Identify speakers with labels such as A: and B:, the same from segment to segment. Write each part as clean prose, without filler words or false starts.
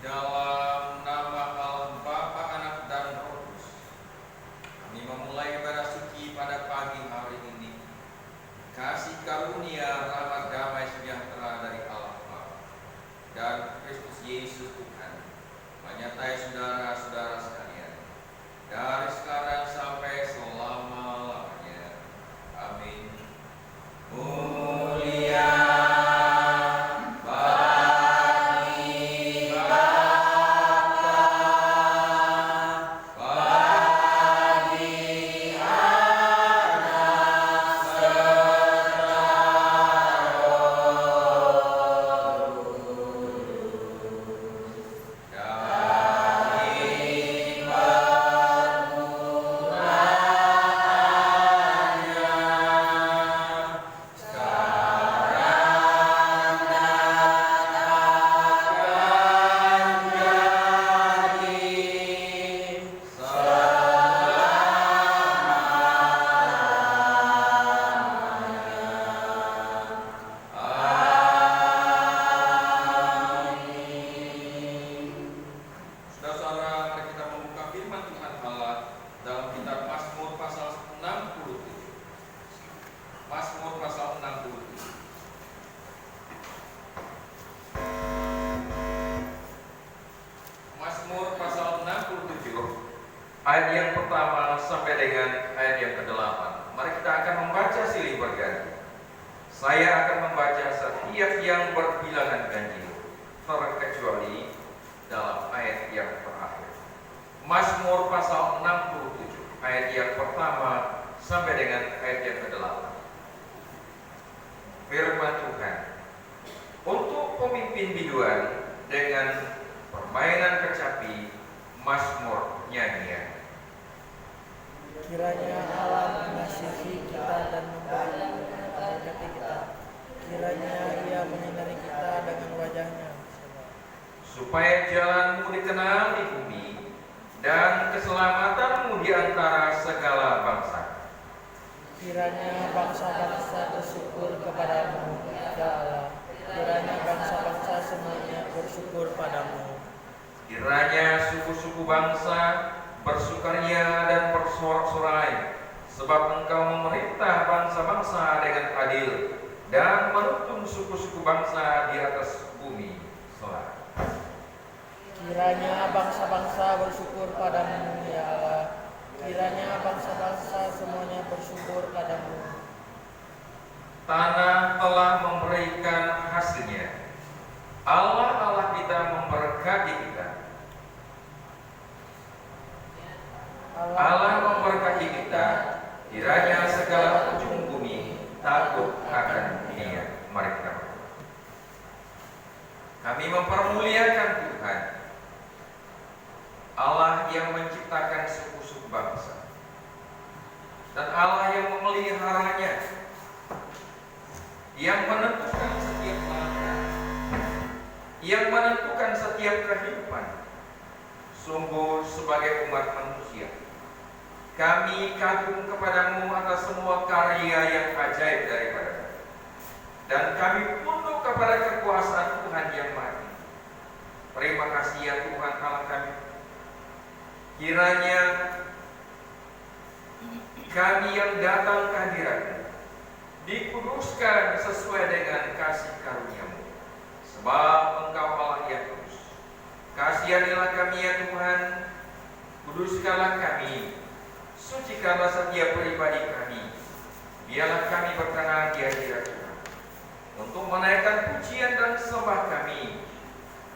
A: dalam nama Allah Bapa, Anak dan Roh Kudus. Kami memulai ibadah suci pada pagi hari ini. Kasih karunia, rahmat, damai, sejahtera dari Allah Bapa dan Kristus Yesus Tuhan menyertai saudara-saudara sekalian dari sekarang sampai selama-lamanya. Amin. Mulia ayat yang pertama sampai dengan ayat yang ke-8. Mari kita akan membaca silih berganti. Saya akan membaca setiap yang berbilangan ganjil, terkecuali dalam ayat yang terakhir. Mazmur pasal 67, ayat yang pertama sampai dengan ayat yang ke-8. Firman Tuhan, untuk pemimpin biduan dengan permainan kecapi, mazmur nyanyian.
B: Kiranya Allah mengasihi kita dan memberkati kita. Kiranya Ia menyinari kita dengan wajahnya,
A: supaya jalanmu dikenal di bumi dan keselamatanmu di antara segala bangsa.
B: Kiranya bangsa-bangsa bersyukur kepadamu, ya Allah. Kiranya bangsa-bangsa semuanya bersyukur padamu.
A: Kiranya suku-suku bangsa bersukaria dan bersorak-sorai, sebab Engkau memerintah bangsa-bangsa dengan adil dan menuntun suku-suku bangsa di atas bumi selatan.
B: Kiranya bangsa-bangsa bersyukur padamu, ya Allah. Kiranya bangsa-bangsa semuanya bersyukur padamu.
A: Tanah telah memberikan hasilnya. Allah kita memberkati kita. Allah memberkati kita, kiranya segala ujung bumi takut akan Dia. Mari kita berdoa. Kami mempermuliakan Tuhan, Allah yang menciptakan suku-suku bangsa dan Allah yang memeliharanya, yang menentukan setiap langkah, yang menentukan setiap kehidupan. Sungguh sebagai umat manusia, kami kagum kepadamu atas semua karya yang ajaib daripada-Mu, dan kami tunduk kepada kekuasaan Tuhan yang Maha Tinggi. Terima kasih ya Tuhan Allah kami. Kiranya kami yang datang ke hadirat-Mu dikuduskan sesuai dengan kasih karunia-Mu, sebab Engkau Allah yang kudus. Kasihanilah kami ya Tuhan, kuduskanlah kami, sucikanlah setiap pribadi kami. Biarlah kami berkenan di hadirat Tuhan untuk menaikkan pujian dan sembah kami,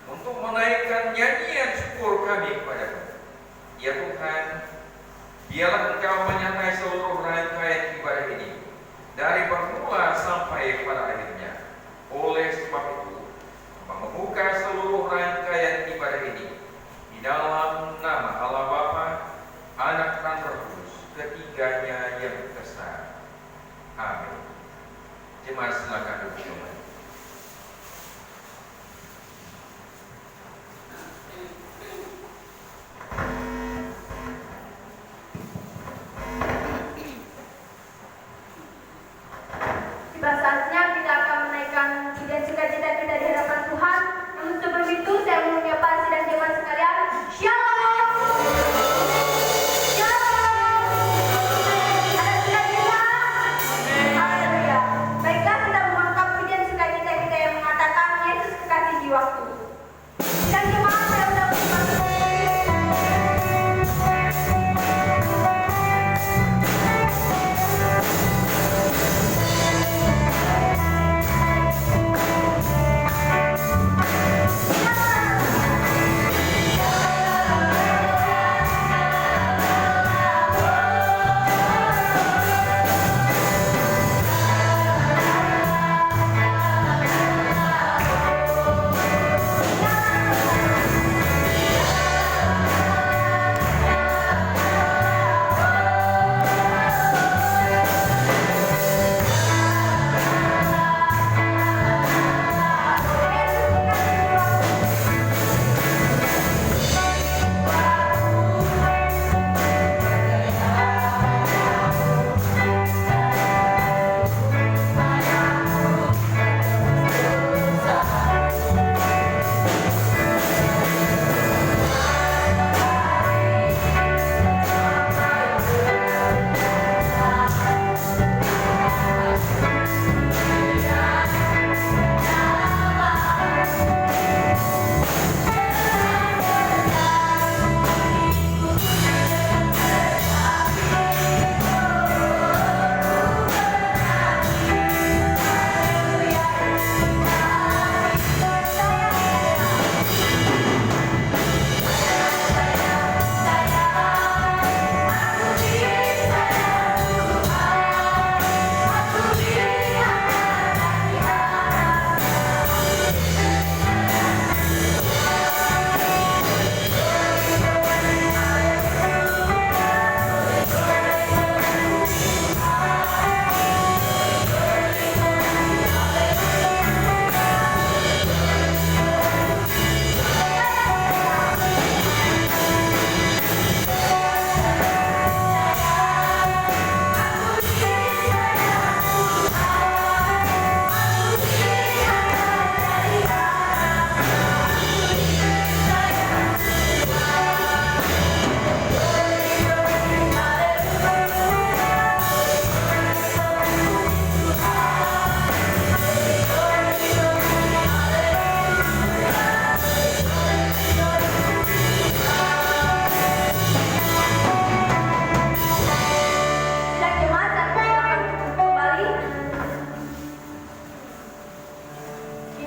A: untuk menaikkan nyanyian syukur kami kepada-Mu. Ya Tuhan, biarlah Engkau menyertai seluruh rangkaian ibadah ini dari bermula sampai pada akhirnya. Oleh sebab itu, membuka seluruh rangkaian ibadah ini di dalam nama Allah Bapa, Anak dan Roh Kudus, ketiganya yang esa. Amin. Jemaat silakan duduk kembali.
C: Tiba saatnya kita akan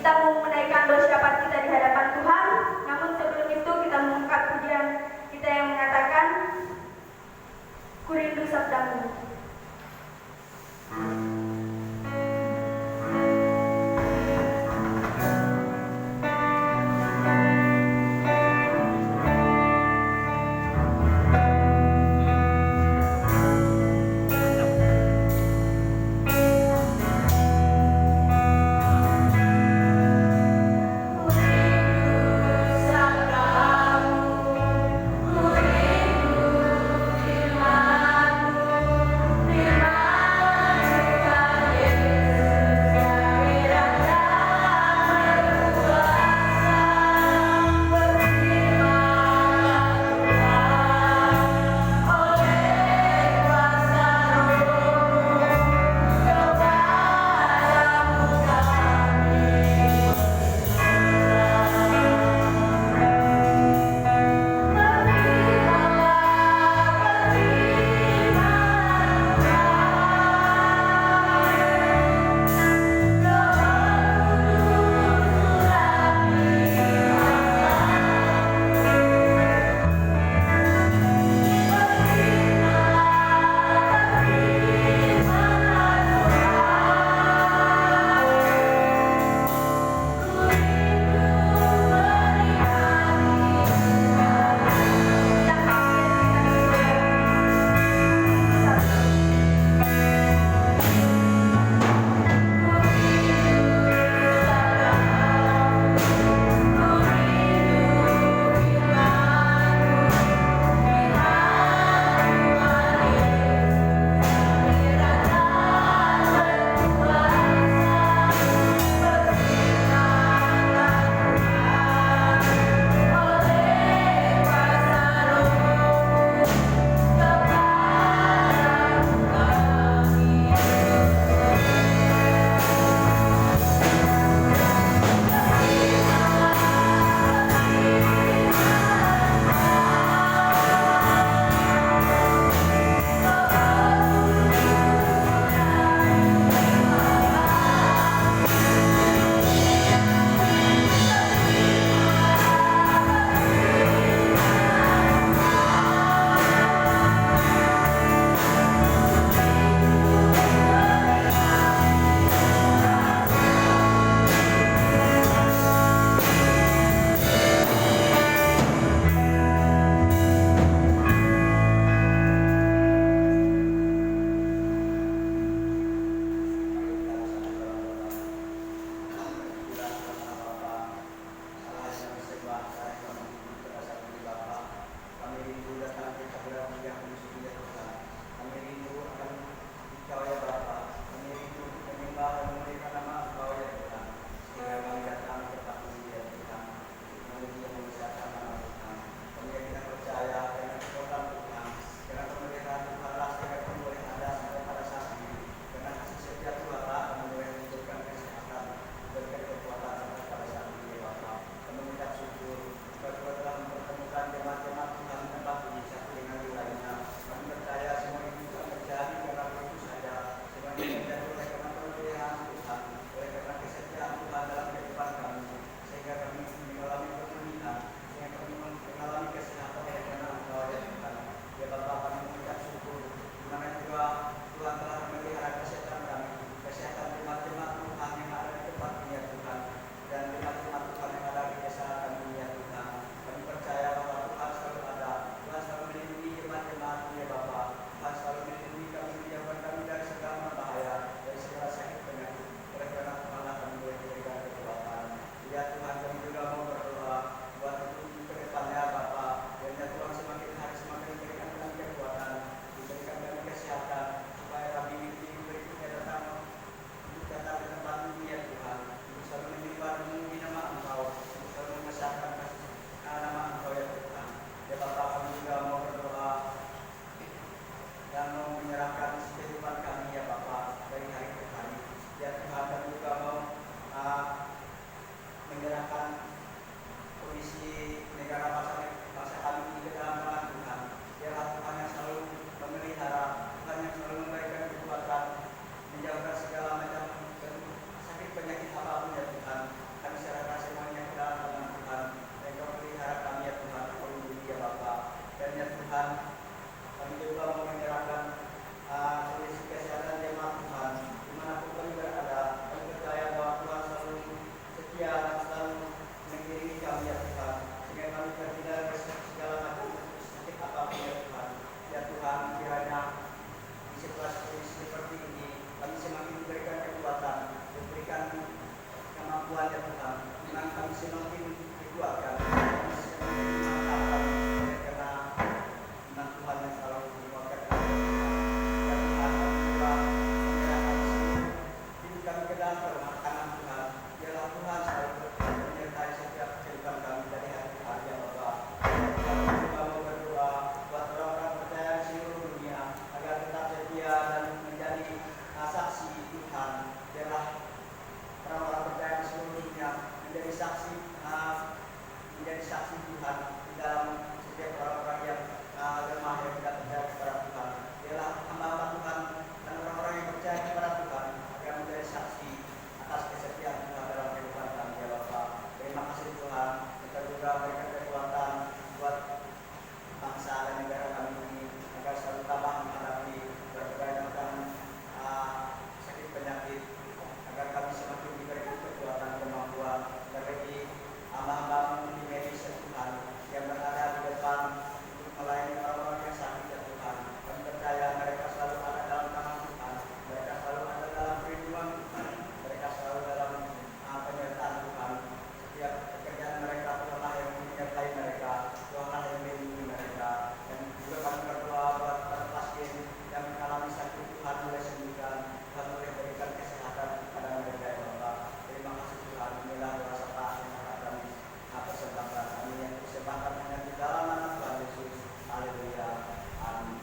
C: Kita mau menaikkan doa syafaat kita di hadapan Tuhan. Namun sebelum itu kita mengungkap pujian kita yang mengatakan, Ku rindu sabdamu.
D: Menyerahkan semakin dikuatkan, kami semakin dimantapkan oleh karena iman Tuhan yang selalu menguatkan kami. Dan Tuhan juga menyerahkan seluruh hidup kami ke dalam permakanan Tuhan. Biarlah Tuhan selalu menyertai setiap kehidupan kami dari hari ke hari ya Bapa. Kami juga mau berdoa buat orang-orang percaya di seluruh dunia agar tetap setia dan menjadi saksi Tuhan. Biarlah orang-orang percaya di seluruh dunia menjadi saksi Tuhan di dalam setiap orang-orang yang lemah yang tidak percaya kepada Tuhan. Biarlah hamba-hamba Tuhan dan orang-orang yang percaya kepada Tuhan agar menjadi saksi atas kesetiaan Tuhan dalam kehidupan kami ya Bapa. Terima kasih Tuhan. Kita juga berikan kekuatan buat bangsa dan negara kami ini agar selalu tabah menghadapi berbagai macam sakit penyakit, agar kami semakin diberi kekuatan kemampuan bagi hamba-hamba di medis ya Tuhan yang berada di depan untuk melayani orang-orang yang sakit ya Tuhan. Kami percaya mereka selalu ada dalam tangan Tuhan, mereka selalu ada dalam perlindungan Tuhan, mereka selalu dalam penyertaan Tuhan. Setiap pekerjaan mereka Tuhanlah yang menyertai mereka, Tuhanlah yang melindungi mereka. Dan juga kami berdoa buat para pasien yang mengalami sakit, Tuhan boleh sembuhkan, Tuhan boleh berikan kesehatan kepada mereka ya Bapa. Terima kasih Tuhan. Inilah doa serta yang akan kami persembahkan. Kami yang persembahkan hanya di dalam nama Tuhan Yesus. Haleluya. Amin.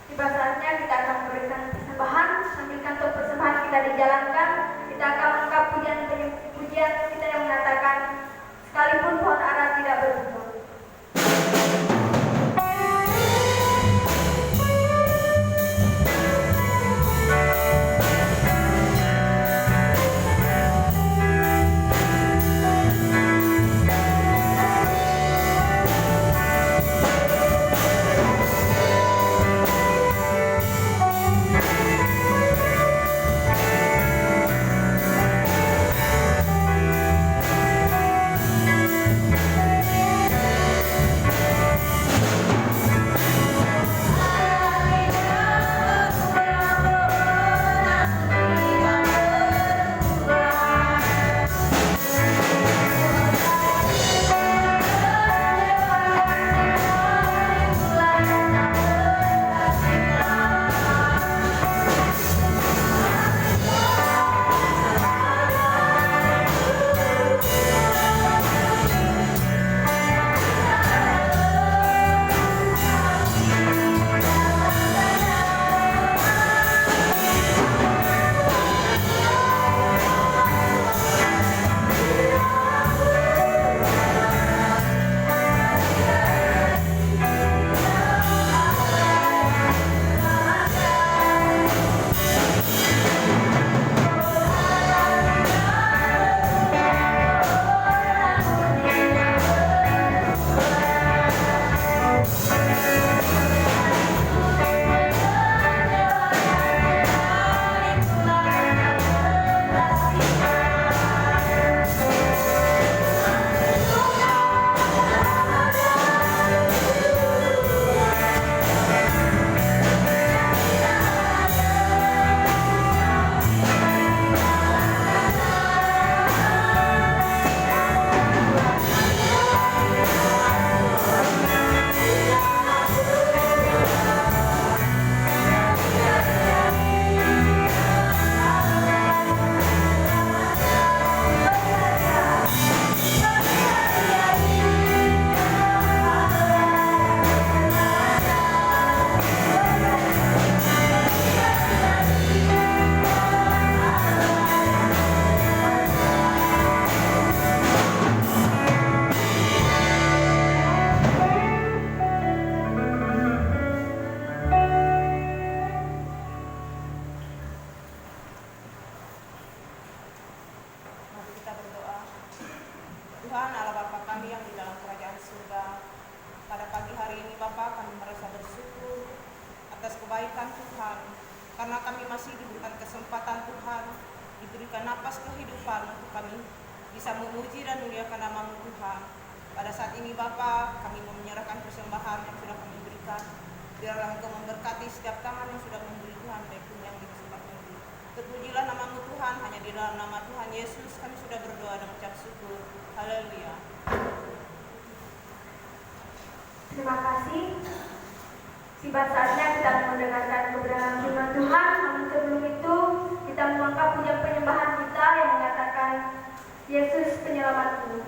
C: Tiba saatnya kita akan memberikan persembahan. Sambil kantuk persembahan kita dijalankan, kita akan mengungkap pujian kita yang mengatakan, sekalipun pohon ara tidak berbuah.
E: Tuhan Allah Bapa kami yang di dalam kerajaan surga, pada pagi hari ini Bapa kami merasa bersyukur atas kebaikan Tuhan, karena kami masih diberikan kesempatan Tuhan, diberikan napas kehidupan untuk kami bisa memuji dan muliakan nama-Mu Tuhan. Pada saat ini Bapa kami mau menyerahkan persembahan yang sudah kami berikan. Biarlah Engkau memberkati setiap tangan yang sudah memberi Tuhan, baik pun yang di tempat memberi. Terpujilah namamu Tuhan, hanya di dalam nama Tuhan Yesus kami sudah berdoa dan ucap syukur. Haleluya.
C: Terima kasih. Tiba saatnya kita mendengarkan kebenaran firman Tuhan. Namun sebelum itu kita mengangkat pujian penyembahan kita yang mengatakan Yesus penyelamatku.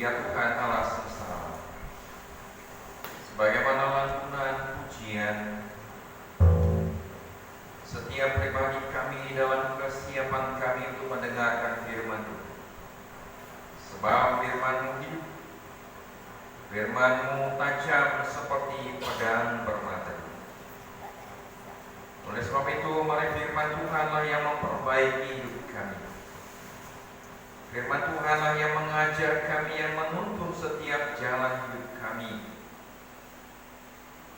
A: ya Tuhan Allah semesta alam. Sebagaimana lantunan pujian setiap pribadi kami dalam kesiapan kami untuk mendengarkan firman Tuhan. Sebab firman-Mu hidup, firman-Mu tajam seperti pedang bermata. Oleh sebab itu, mari firman Tuhanlah yang memperbaiki hidup kami. Firman Tuhanlah yang mengajar kami, yang menuntun setiap jalan hidup kami.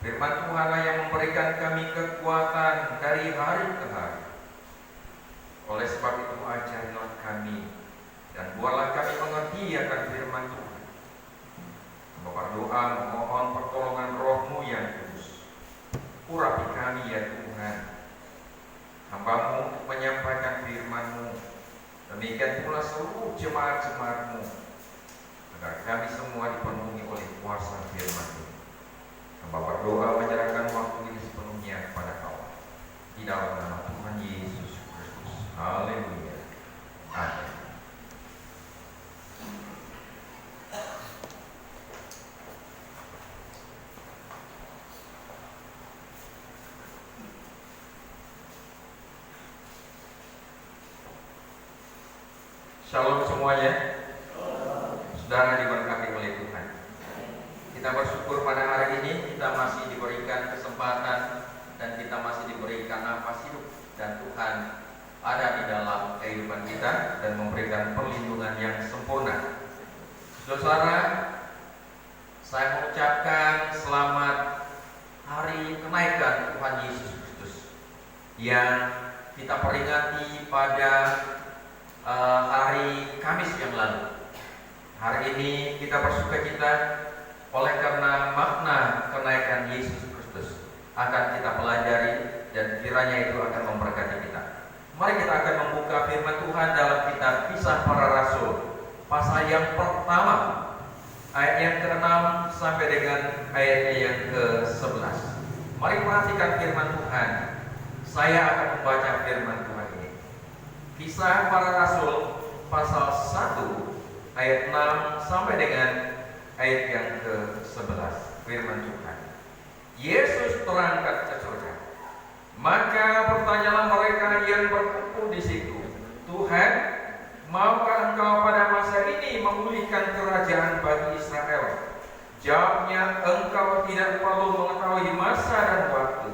A: Firman Tuhanlah yang memberikan kami kekuatan dari hari ke hari. Oleh sebab itu, ajarilah kami dan buatlah kami mengerti akan firman Tuhan. Berdoa memohon pertolongan Roh-Mu yang kudus. Urapi kami ya Tuhan, hamba-Mu untuk menyampaikan firman-Mu. Demikian pula seluruh jemaat-jemaat-Mu, agar kami semua dipenuhi oleh kuasa firman-Mu. Hamba berdoa menyerahkan waktu ini sepenuhnya kepada Allah. Di dalam nama Tuhan Yesus Kristus. Haleluya. Amin. Shalom semuanya. Saudara diberkati oleh Tuhan. Kita bersyukur pada hari ini kita masih diberikan kesempatan dan kita masih diberikan nafas hidup, dan Tuhan ada di dalam kehidupan kita dan memberikan perlindungan yang sempurna. Saudara, saya mengucapkan selamat hari kenaikan Tuhan Yesus Kristus yang kita peringati pada hari Kamis yang lalu. Hari ini kita bersukacita oleh karena makna kenaikan Yesus Kristus akan kita pelajari dan kiranya itu akan memberkati kita. Mari kita akan membuka firman Tuhan dalam kitab Kisah Para Rasul pasal yang pertama, ayat yang ke-6 sampai dengan ayat yang ke-11. Mari perhatikan firman Tuhan. Saya akan membaca firman Tuhan ini. Kisah Para Rasul pasal 1 ayat 6 sampai dengan ayat yang ke-11. Firman Tuhan. Yesus terangkat ke surga. Maka bertanyalah mereka yang berkumpul di situ, Tuhan, maukah Engkau pada masa ini memulihkan kerajaan bagi Israel? Jawabnya, Engkau tidak perlu mengetahui masa dan waktu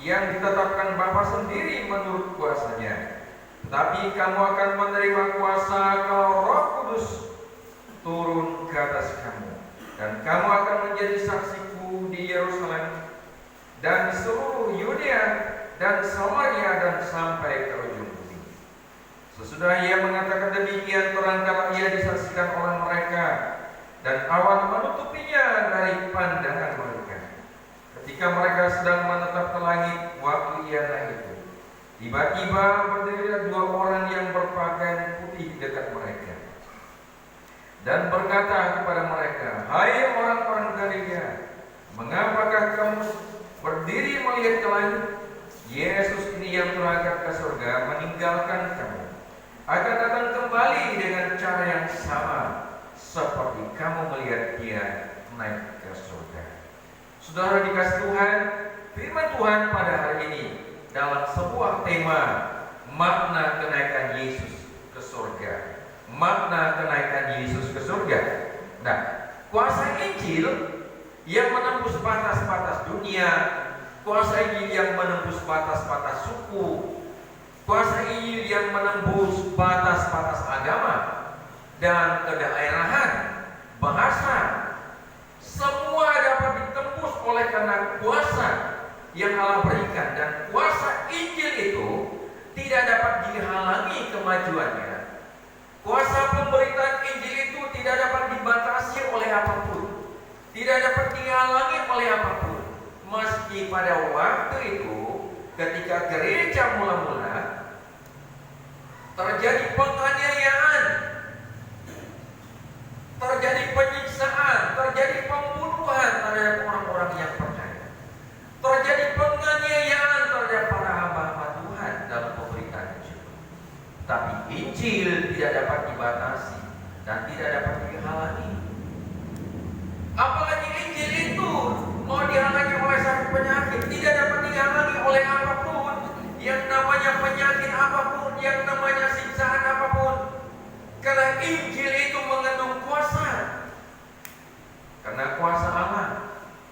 A: yang ditetapkan Bapa sendiri menurut kuasanya. Tetapi kamu akan menerima kuasa kalau Roh Kudus turun ke atas kamu, dan kamu akan menjadi saksiku di Yerusalem dan di seluruh Yudea dan Samaria dan sampai ke ujung bumi. Sesudah ia mengatakan demikian, terangkatlah ia disaksikan oleh mereka, dan awan menutupinya dari pandangan mereka. Ketika mereka sedang menatap ke langit waktu ia naik itu, tiba-tiba berdirilah dua orang yang berpakaian putih dekat mereka dan berkata kepada mereka, hai orang-orang Galilea, mengapakah kamu berdiri melihat ke langit? Yesus ini yang terangkat ke surga meninggalkan kamu akan datang kembali dengan cara yang sama seperti kamu melihat dia naik ke surga. Saudara dikasih Tuhan, firman Tuhan pada hari ini dalam sebuah tema makna kenaikan Yesus ke surga. Makna kenaikan Yesus ke surga. Nah, kuasa Injil yang menembus batas-batas dunia, kuasa Injil yang menembus batas-batas suku, kuasa Injil yang menembus batas-batas agama dan kedaerahan, bahasa, semua dapat ditembus oleh karena kuasa yang Allah berikan. Dan kuasa Injil itu tidak dapat dihalangi kemajuannya. Kuasa pemberitaan Injil itu tidak dapat dibatasi oleh apapun, tidak dapat dihalangi oleh apapun. Meski pada waktu itu ketika gereja mula-mula terjadi penganiayaan, terjadi penyiksaan, terjadi pembunuhan terhadap orang-orang yang percaya, terjadi penganiayaan terhadap para hamba-hamba Tuhan dalam pemberitaan Injil. Tapi Injil tidak dapat dibatasi dan tidak dapat dihalangi. Injil itu mengandung kuasa. Karena kuasa Allah,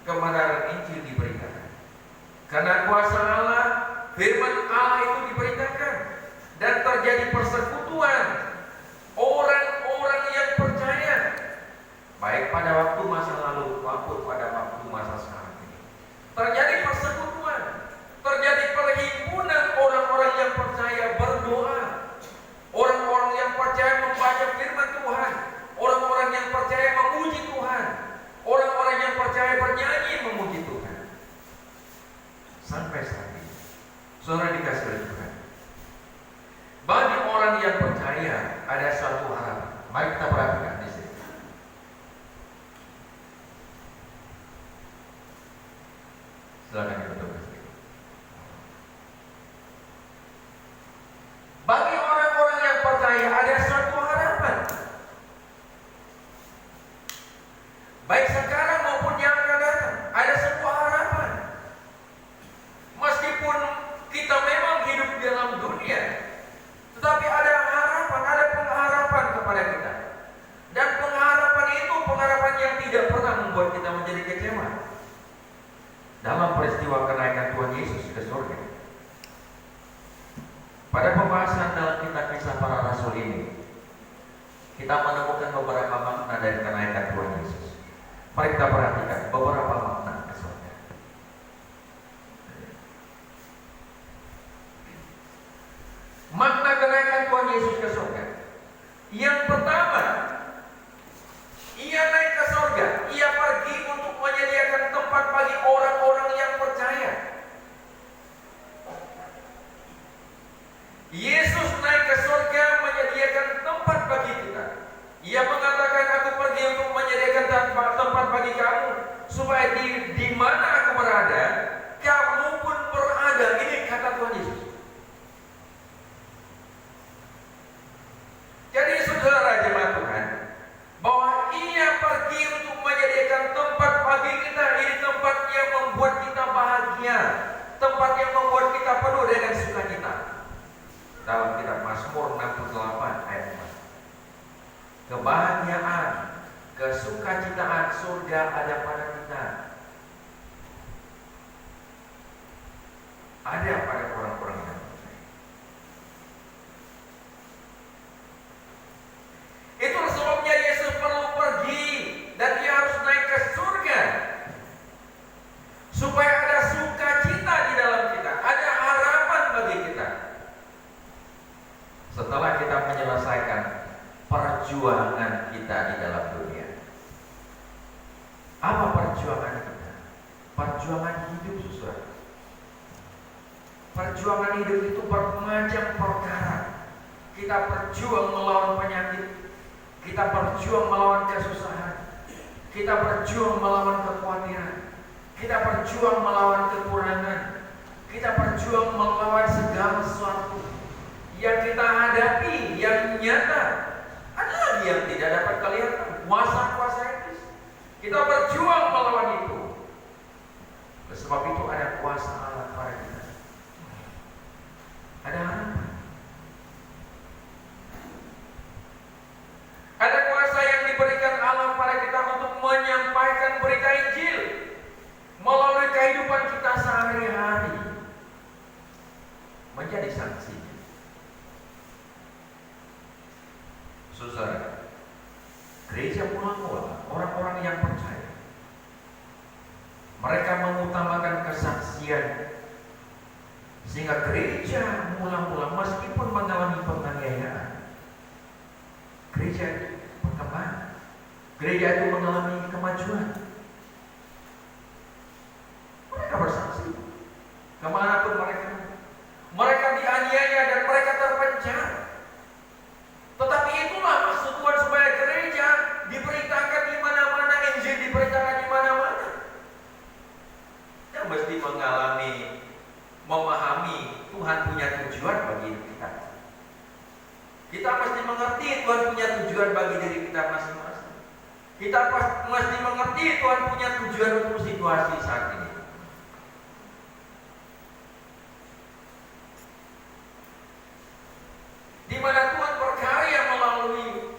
A: kebenaran Injil diberitakan. Karena kuasa Allah, firman Allah itu diberitakan. Dan terjadi persekutuan orang-orang yang percaya, baik pada waktu masa lalu maupun pada waktu masa sekarang ini. Terjadi persekutuan, terjadi perhimpunan orang-orang yang percaya berdoa, orang-orang yang percaya membaca firman Tuhan, orang-orang yang percaya memuji Tuhan, orang-orang yang percaya bernyanyi memuji Tuhan. Sampai saat ini, saudara dikasih oleh Tuhan, bagi orang yang percaya ada suatu harapan. Mari kita perhatikan di sini. Silakan kita tulis. Bagi orang-orang yang percaya ada suatu harapan. Baik sekarang maupun yang akan datang, ada sebuah harapan. Meskipun kita memang hidup di dalam dunia, tetapi ada harapan, ada pengharapan kepada kita. Dan pengharapan itu pengharapan yang tidak pernah membuat kita menjadi kecewa. Dalam peristiwa kenaikan Tuhan Yesus ke surga, pada pembahasan dalam kitab Kisah Para Rasul ini, kita menemukan beberapa makna dari kenaikan Tuhan Yesus. Mari kita perhatikan beberapa makna ke surga. Makna kenaikan Tuhan Yesus ke surga. Yang pertama, ia naik ke surga. Ia pergi untuk menyediakan tempat bagi orang-orang yang percaya. Yesus naik ke surga menyediakan tempat bagi kita. Ia mengatakan, aku pergi untuk menyediakan tempat bagi kamu, supaya di mana aku berada, kamu pun berada. Ini kata Tuhan Yesus. Jadi saudara jemaat Tuhan, bahwa ia pergi untuk menyediakan tempat bagi kita. Ini tempat yang membuat kita bahagia, tempat yang membuat kita penuh dengan sukacita. Dalam kitab Mazmur 68 ayat 4, kebahagiaan, kesukacitaan surga ada pada kita, ada pada orang-orang yang percaya. Itulah sebabnya Yesus perlu pergi dan dia harus naik ke surga, supaya ada sukacita di dalam kita, ada harapan bagi kita. Setelah kita menyelesaikan perjuangan kita di dalam dunia. Apa perjuangan kita? Perjuangan hidup, saudara. Perjuangan hidup itu bermacam perkara. Kita berjuang melawan penyakit, kita berjuang melawan kesusahan, kita berjuang melawan kekhawatiran, kita berjuang melawan kekurangan, kita berjuang melawan segala sesuatu yang kita hadapi, yang nyata. Ada lagi yang tidak dapat kelihatan, kuasa-kuasa iblis. Kita berjuang melawan itu. Sebab itu ada kuasa Allah pada kita. Ada harapan. Ada kuasa yang diberikan Allah pada kita untuk menyampaikan berita Injil melalui kehidupan kita sehari-hari, menjadi saksi. Saudara, gereja mula-mula orang-orang yang percaya, mereka mengutamakan kesaksian, sehingga gereja mula-mula meskipun mengalami penganiayaan, gereja itu berkembang, gereja itu mengalami kemajuan. Mereka bersaksi kemanapun mereka dianiaya dan mereka terpenjara. Tetapi itulah maksud Tuhan, supaya gereja diberitakan di mana-mana, Injil diberitakan di mana-mana. Kita mesti memahami Tuhan punya tujuan bagi kita. Kita mesti mengerti Tuhan punya tujuan bagi diri kita masing-masing. Kita mesti mengerti Tuhan punya tujuan untuk situasi saat ini. Di mana Tuhan berkarya melalui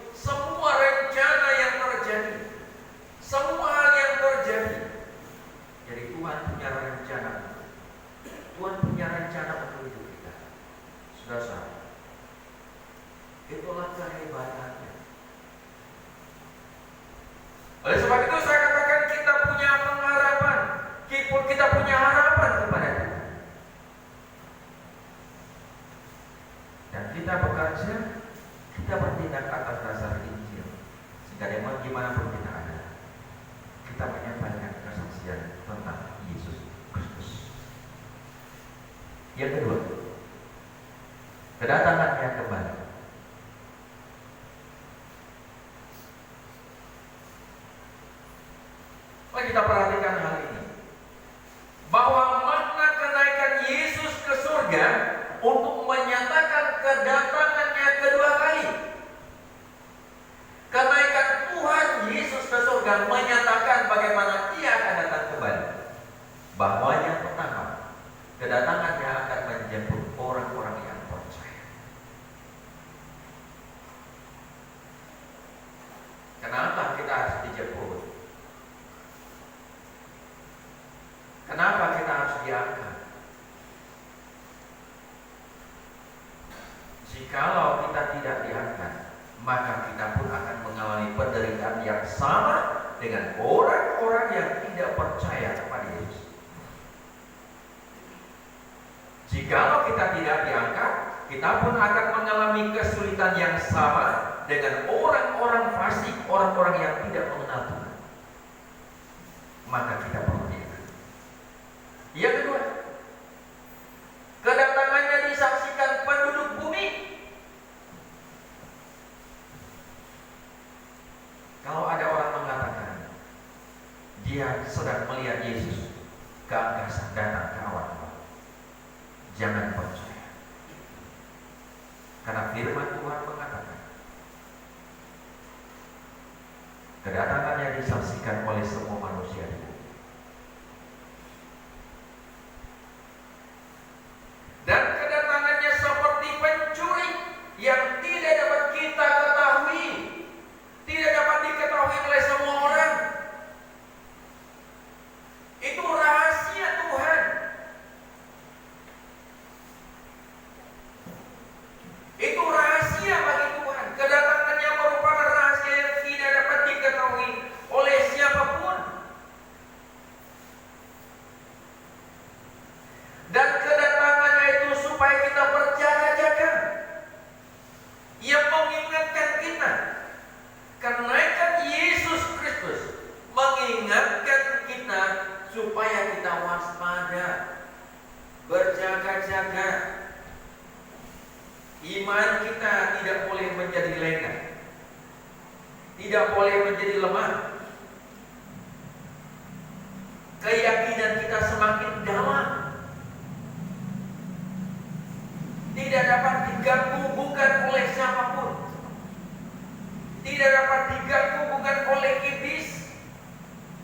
A: bertindak atas dasar Injil, sehingga dimanapun kita ada, kita menyampaikan kesaksian tentang Yesus Kristus. Yang kedua, kedatangannya kembali. Mari kita perhatikan hal ini, bahwa makna kenaikan Yesus ke surga untuk menyatakan kedatangannya kedua kali. Kenaikan Tuhan Yesus ke surga menyatakan bagaimana Dia akan datang kembali. Bahwa yang pertama, kedatangannya akan menjemput orang-orang yang percaya. Kenapa kita harus dijemput? Kenapa kita harus diangkat? Jikalau kita tidak diangkat, maka kita pun akan mengalami penderitaan yang sama dengan orang-orang yang tidak percaya kepada Yesus. Jikalau kita tidak diangkat, kita pun akan mengalami kesulitan yang sama dengan orang-orang fasik, orang-orang yang tidak mengenal Tuhan. Maka kita perlu diangkat. Yang kedua, kedatangannya disaksikan penduduk bumi. Kalau ada orang mengatakan dia sedang melihat Yesus ke angkasa datang ke awan-awan, jangan percaya. Karena firman Tuhan mengatakan kedatangannya disaksikan oleh semua manusia di bumi. Dan kedatangannya seperti pencuri yang tidak dapat kita ketahui, tidak dapat diketahui oleh semua orang. Itu rahasia Tuhan. Itu rahasia bagi Tuhan. Kedatangannya merupakan rahasia yang tidak dapat diketahui oleh siapapun. Dan kedatangannya itu supaya kita berjaga-jaga. Ia mengingatkan kita. Kenaikan Yesus Kristus mengingatkan kita supaya kita waspada, berjaga-jaga. Iman kita tidak boleh menjadi lengah, tidak boleh menjadi lemah. Keyakinan kita semakin dalam, tidak dapat diganggu bukan oleh siapapun, tidak dapat diganggu bukan oleh iblis,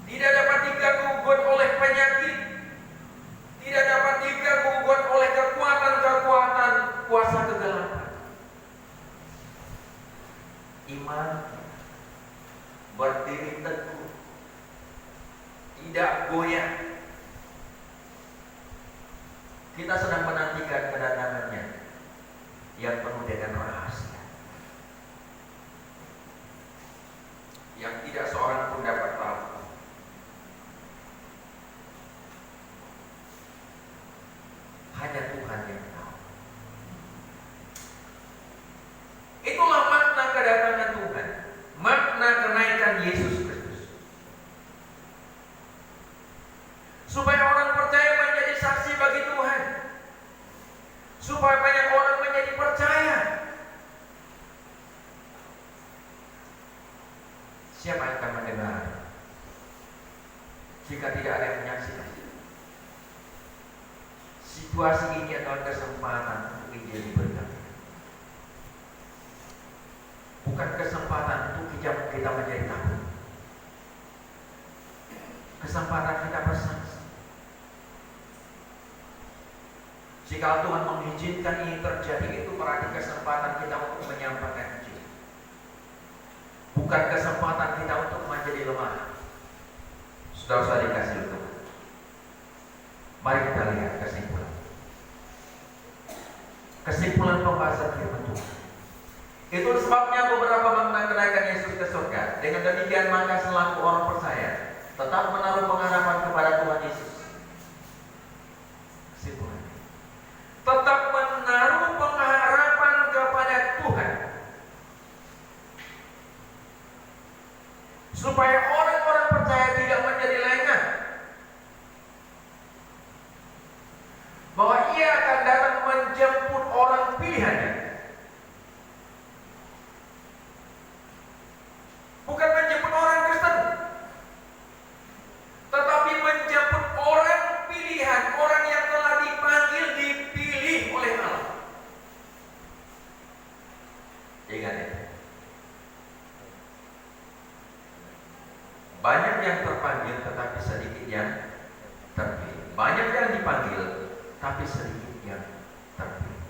A: tidak dapat diganggu bukan oleh penyakit, tidak dapat diganggu bukan oleh kekuatan-kekuatan kuasa kegelapan. Iman berdiri teguh, tidak goyah. Kita sedang menantikan kedatangannya yang penuh dengan rahasia, yang tidak seorang pun dapat tahu. Hanya Tuhan yang tahu. Itulah makna kedatangan Tuhan, makna kenaikan Yesus Kristus. Supaya orang percaya menjadi saksi bagi Tuhan, supaya banyak orang menjadi percaya. Siapa yang akan mendengar jika tidak ada yang menyaksikan? Situasi ini adalah kesempatan untuk Injil diberitakan, bukan kesempatan untuk kita menjadi takut. Kesempatan kita bersaksi. Jika Tuhan mengizinkan ini terjadi, itu berarti kesempatan kita untuk menyampaikan Injil, bukan kesempatan kita untuk menjadi lemah. Saudara-saudara dikasihi Tuhan, mari kita lihat kesimpulan pembahasan firman Tuhan. Itu sebabnya beberapa makna kenaikan Yesus ke surga. Dengan demikian maka selaku orang percaya tetap menaruh pengharapan kepada Tuhan Yesus. Kesimpulan, tetap menaruh pengharapan kepada Tuhan supaya orang-orang percaya tidak menjadi lengah, bahwa ia akan datang menjemput orang pilihannya. Bukan menjemput orang Kristen, tetapi menjemput orang pilihan, orang yang telah dipanggil, dipilih oleh Allah. Ingat ya, banyak yang terpanggil tetapi sedikit yang terpilih. Banyak yang dipanggil tapi sedikit yang terpilih.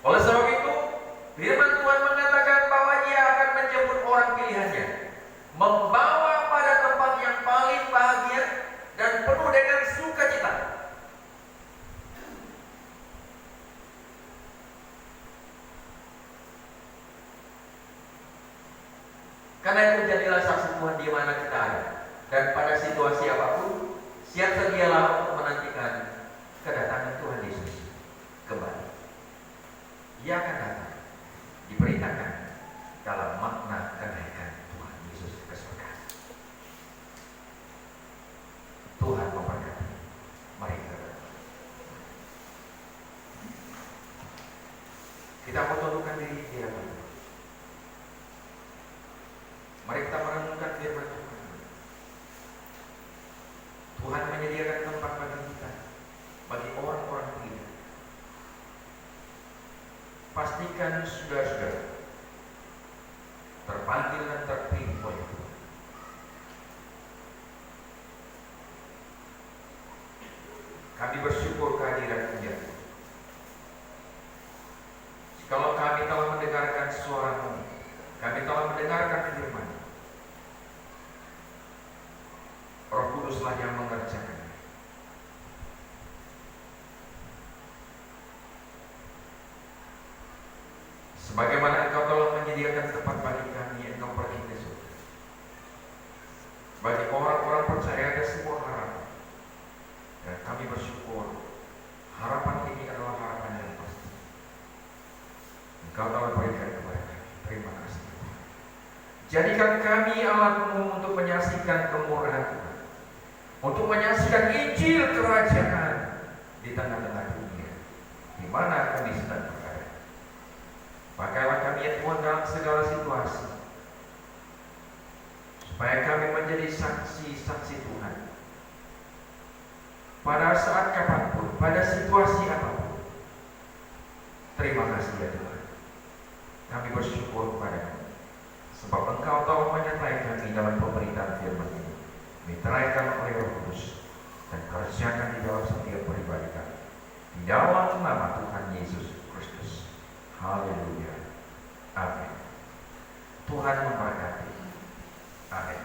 A: Oleh sebab itu, firman Tuhan mengatakan bahwa ia akan menjemput orang pilihannya, membawa pada tempat yang paling bahagia dan penuh dengan sukacita. Karena itu jadilah saksi Tuhan di mana kita ada, dan pada situasi apapun siap sedialah untuk menantikan kedatangan Tuhan Yesus kembali. Ia akan datang, diberitakan dalam makna kenaikan Tuhan Yesus ke surga. Tuhan memberkati. Mari kita mau tundukkan diri di hadapan Tuhan. Mari kita merenungkan firman Tuhan. Tuhan menyediakan tempat bagi kita, bagi orang-orang pilihan. Pastikan saudara-saudara terpanggil dan terpilih oleh Tuhan. Kami bersyukur kehadiran Dia. Jikalau kami telah mendengarkan suara-Mu, kami telah mendengarkan firman, Roh Kuduslah yang mengerjakan. Sebagaimana Engkau telah menyediakan tempat bagi kami, Engkau pergi ke surga. Bagi orang-orang percaya ada sebuah harapan, dan kami bersyukur harapan ini adalah harapan yang pasti. Engkau telah berikan kepada kami. Terima kasih Tuhan. Jadikan kami alat-Mu untuk menyaksikan kemurahan Tuhan, untuk menyaksikan Injil kerajaan di tengah-tengah dunia di mana kami sedang berada. Pakailah kami ya Tuhan dalam segala situasi, supaya kami menjadi saksi-saksi Tuhan pada saat kapanpun, pada situasi apapun. Terima kasih ya Tuhan. Kami bersyukur kepada-Mu, sebab Engkau telah menyertai kami dalam pemberitaan firman ini. Diteraikan oleh Roh Kudus dan kerjakan di dalam setiap pribadi kami. Di dalam nama Tuhan Yesus Kristus. Haleluya. Amin. Tuhan memberkati. Amin.